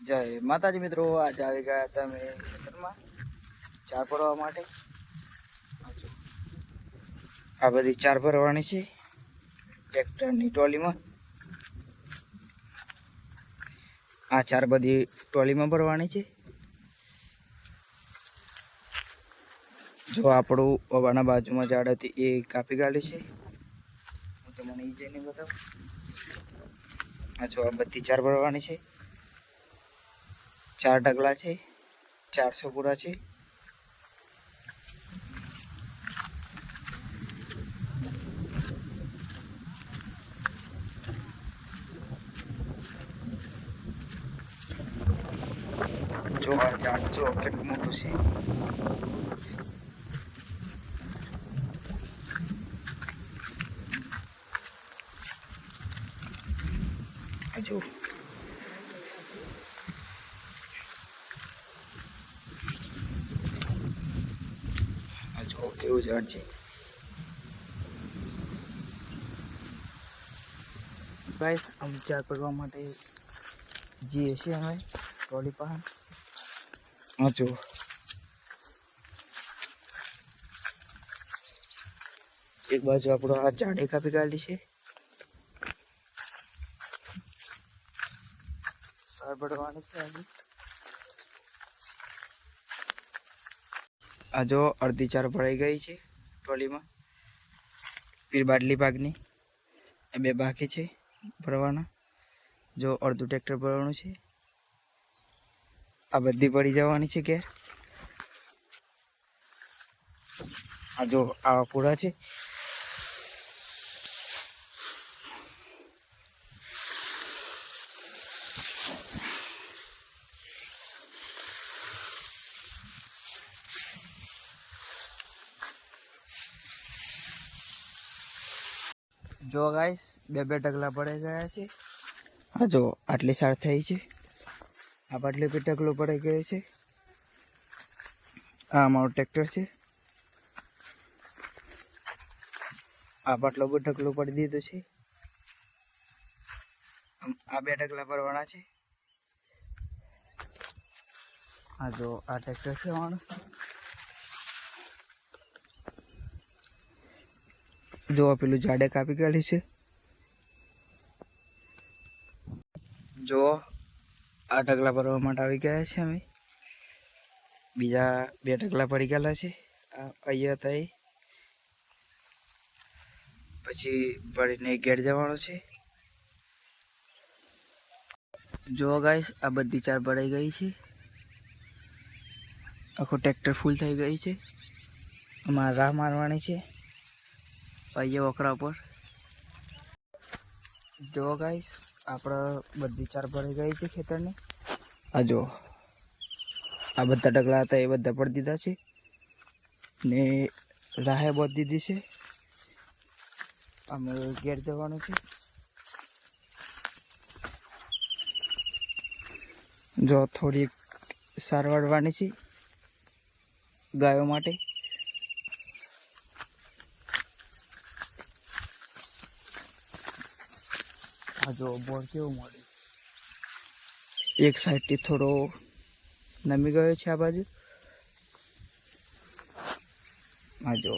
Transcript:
જય માતાજી મિત્રો, આજે આવી ગયા હતા અમે ખેતરમાં ચાર ભરવા માટે। આ બધી ચાર ભરવાની છે ટ્રેક્ટરની ટ્રોલીમાં। આ ચાર બધી ટ્રોલીમાં ભરવાની છે। જો આપણું ઓવાના બાજુમાં ઝાડ હતી એ કાપી કાઢી છે। હું તમને એ જઈને બતાવું। આ જો આ બધી ચાર ભરવાની છે। चार डगला है 400 पूरा है। जो आ झाड़ जो के मोटू है जो केवुं झाड़ छे। गाइस हम चार करवा माटे जीए छे हवे ट्रोली पास। हाँ जो एक बाजू आपणो आ झाड़े कापी काढी छे। चार बढ़वानी छे आज। आ जो अर्धी चार भराई गई है ट्रोली में। फिर बाटली भागनी बे बाकी है भरवाना। जो अर्धु ट्रेक्टर भरवानुं छे। आ बधी पड़ी जवानी छे घेर। आ जो आ पूरा है। जो गाइस बे बे ढगला पड़े गया है। हाँ जो आटली सार थई छे। आ बाटली पे ढगलो पड़े गयो छे। आ अमारो ट्रेक्टर छे। आ बाटलो पे ढगलो पड़ी दीधो छे। आ बे ढगला भरवाना छे। आ जो आ ट्रेक्टर छे हमारो। जो पेलू झाड़े कापी काढ़ी छे। जो आ ढगला भरवा माटे आवी गया छे अमे। बीजा बे ढगला पड़ी गયેલા છે। અહીંયા હતા એ પછી ભરીને ઘેર જવાનો છે। જો ગાઈસ આ બધી ચાર ભરાઈ ગઈ છે। આખો ટ્રેક્ટર ફૂલ થઈ ગઈ છે। આમાં રાહ મારવાની છે અહીંયા વકરા પર। જો ગાઈસ આપણે બધી चार भराई गई है खेतरनी। आ जो आ बधा ढगला था ये बधा पड़ दीधा है ने राहे बहुत दीधी है। अमे घेर जवानुं छे। जो थोड़ी सार वाळवानी छे गायों माटे। आ जो बोर केवो मळे एक साइड थी थोड़ो नमी गयो छे आ बाजू। आ जो